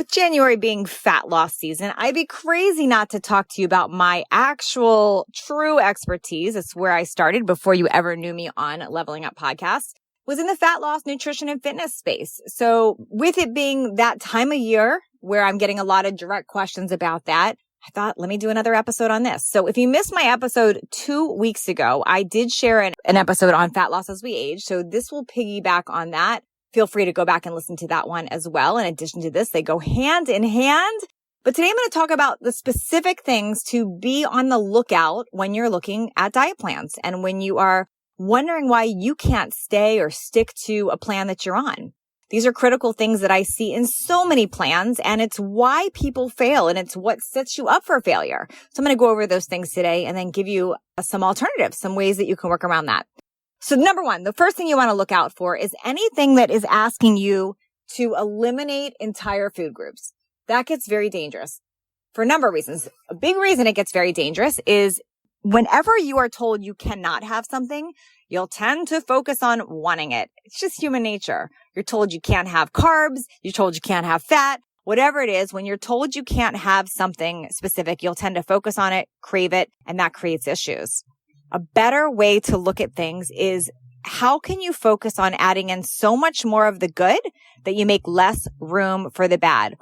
With January being fat loss season, I'd be crazy not to talk to you about my actual true expertise. It's where I started before you ever knew me on Leveling Up Podcast, was in the fat loss, nutrition, and fitness space. So with it being that time of year where I'm getting a lot of direct questions about that, I thought, let me do another episode on this. So if you missed my episode 2 weeks ago, I did share an episode on fat loss as we age. So this will piggyback on that. Feel free to go back and listen to that one as well. In addition to this, they go hand in hand. But today I'm going to talk about the specific things to be on the lookout when you're looking at diet plans and when you are wondering why you can't stay or stick to a plan that you're on. These are critical things that I see in so many plans, and it's why people fail, and it's what sets you up for failure. So I'm going to go over those things today and then give you some alternatives, some ways that you can work around that. So number one, the first thing you want to look out for is anything that is asking you to eliminate entire food groups. That gets very dangerous for a number of reasons. A big reason it gets very dangerous is whenever you are told you cannot have something, you'll tend to focus on wanting it. It's just human nature. You're told you can't have carbs. You're told you can't have fat. Whatever it is, when you're told you can't have something specific, you'll tend to focus on it, crave it, and that creates issues. A better way to look at things is how can you focus on adding in so much more of the good that you make less room for the bad?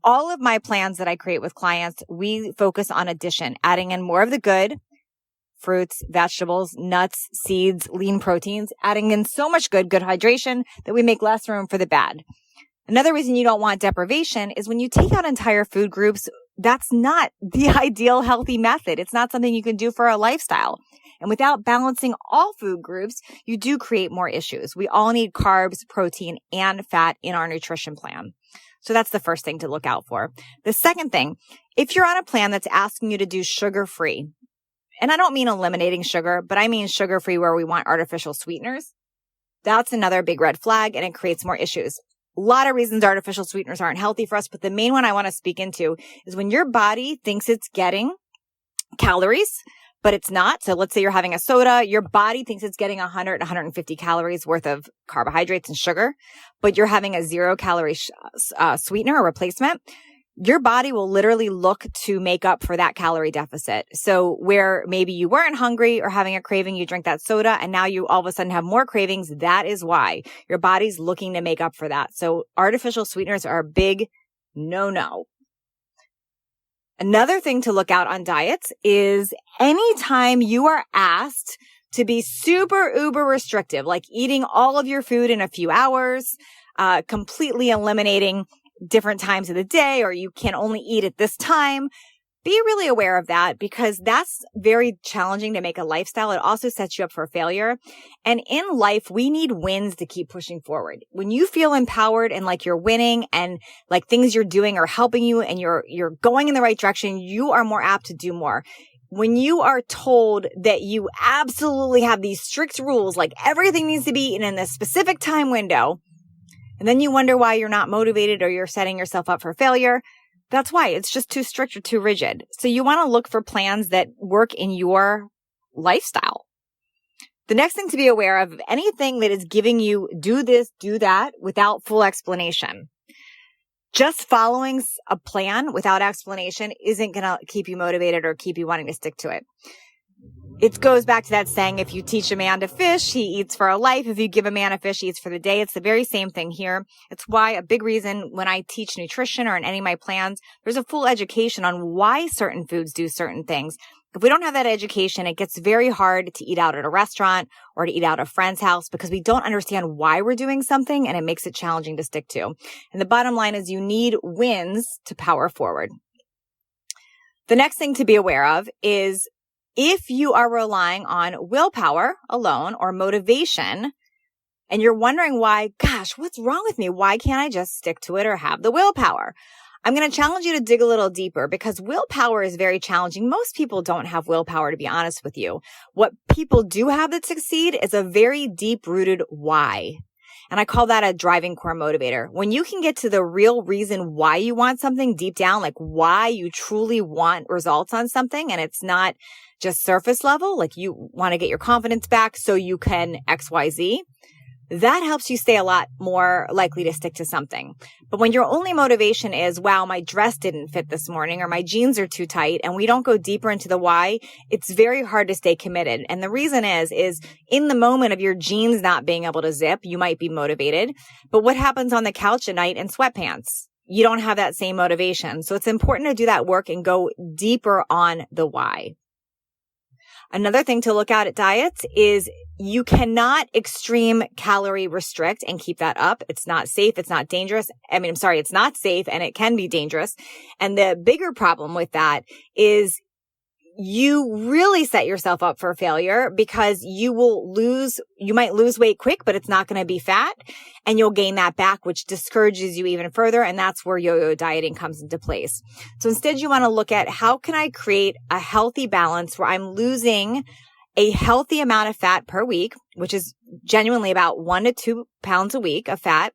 All of my plans that I create with clients, we focus on addition, adding in more of the good, fruits, vegetables, nuts, seeds, lean proteins, adding in so much good hydration that we make less room for the bad. Another reason you don't want deprivation is when you take out entire food groups, that's not the ideal healthy method. It's not something you can do for a lifestyle. And without balancing all food groups, you do create more issues. We all need carbs, protein, and fat in our nutrition plan. So that's the first thing to look out for. The second thing, if you're on a plan that's asking you to do sugar-free, and I don't mean eliminating sugar, but I mean sugar-free where we want artificial sweeteners, that's another big red flag, and it creates more issues. A lot of reasons artificial sweeteners aren't healthy for us, but the main one I want to speak into is when your body thinks it's getting calories, but it's not. So let's say you're having a soda, your body thinks it's getting 100, 150 calories worth of carbohydrates and sugar, but you're having a 0 calorie sweetener or replacement. Your body will literally look to make up for that calorie deficit. So where maybe you weren't hungry or having a craving, you drink that soda and now you all of a sudden have more cravings. That is why your body's looking to make up for that. So artificial sweeteners are a big no-no. Another thing to look out on diets is anytime you are asked to be super uber restrictive, like eating all of your food in a few hours, completely eliminating different times of the day, or you can only eat at this time, be really aware of that because that's very challenging to make a lifestyle. It also sets you up for failure. And in life, we need wins to keep pushing forward. When you feel empowered and like you're winning and like things you're doing are helping you and you're going in the right direction, you are more apt to do more. When you are told that you absolutely have these strict rules, like everything needs to be eaten in this specific time window, and then you wonder why you're not motivated or you're setting yourself up for failure, that's why. It's just too strict or too rigid. So you want to look for plans that work in your lifestyle. The next thing to be aware of, anything that is giving you do this, do that without full explanation. Just following a plan without explanation isn't going to keep you motivated or keep you wanting to stick to it. It goes back to that saying, if you teach a man to fish, he eats for a life. If you give a man a fish, he eats for the day. It's the very same thing here. It's why a big reason when I teach nutrition or in any of my plans, there's a full education on why certain foods do certain things. If we don't have that education, it gets very hard to eat out at a restaurant or to eat out at a friend's house because we don't understand why we're doing something and it makes it challenging to stick to. And the bottom line is you need wins to power forward. The next thing to be aware of is if you are relying on willpower alone or motivation and you're wondering why, gosh, what's wrong with me? Why can't I just stick to it or have the willpower? I'm going to challenge you to dig a little deeper because willpower is very challenging. Most people don't have willpower, to be honest with you. What people do have that succeed is a very deep-rooted why. And I call that a driving core motivator. When you can get to the real reason why you want something deep down, like why you truly want results on something, and it's not just surface level, like you want to get your confidence back so you can XYZ, that helps you stay a lot more likely to stick to something. But when your only motivation is, wow, my dress didn't fit this morning or my jeans are too tight, and we don't go deeper into the why, it's very hard to stay committed. And the reason is in the moment of your jeans not being able to zip, you might be motivated. But what happens on the couch at night in sweatpants? You don't have that same motivation. So it's important to do that work and go deeper on the why. Another thing to look at diets is you cannot extreme calorie restrict and keep that up. It's not safe. It's not dangerous. It's not safe and it can be dangerous. And the bigger problem with that is you really set yourself up for failure because you might lose weight quick, but it's not going to be fat and you'll gain that back, which discourages you even further. And that's where yo-yo dieting comes into place. So instead you want to look at how can I create a healthy balance where I'm losing a healthy amount of fat per week, which is genuinely about 1 to 2 pounds a week of fat,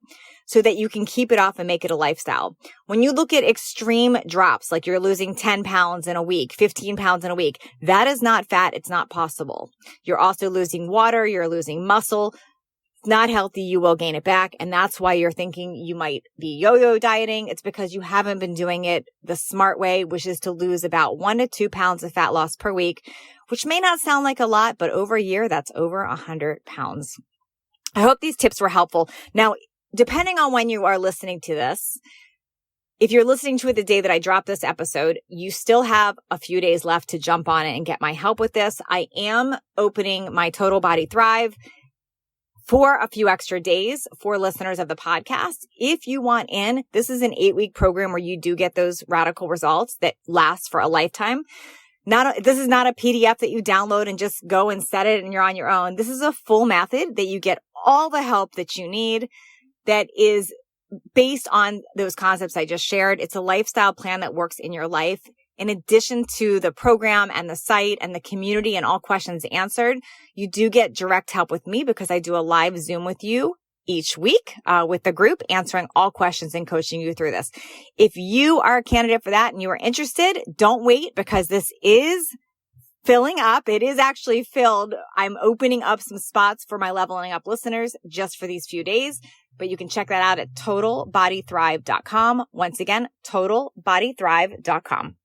so that you can keep it off and make it a lifestyle. When you look at extreme drops, like you're losing 10 pounds in a week, 15 pounds in a week, that is not fat. It's not possible. You're also losing water. You're losing muscle. It's not healthy. You will gain it back. And that's why you're thinking you might be yo-yo dieting. It's because you haven't been doing it the smart way, which is to lose about 1 to 2 pounds of fat loss per week, which may not sound like a lot, but over a year, that's over 100 pounds. I hope these tips were helpful. Now, depending on when you are listening to this, if you're listening to it the day that I drop this episode, you still have a few days left to jump on it and get my help with this. I am opening my Total Body Thrive for a few extra days for listeners of the podcast. If you want in, this is an 8-week program where you do get those radical results that last for a lifetime. This is not a PDF that you download and just go and set it and you're on your own. This is a full method that you get all the help that you need, that is based on those concepts I just shared. It's a lifestyle plan that works in your life. In addition to the program and the site and the community and all questions answered, you do get direct help with me because I do a live Zoom with you each week with the group, answering all questions and coaching you through this. If you are a candidate for that and you are interested, don't wait because this is filling up. It is actually filled. I'm opening up some spots for my Leveling Up listeners just for these few days. But you can check that out at totalbodythrive.com. Once again, totalbodythrive.com.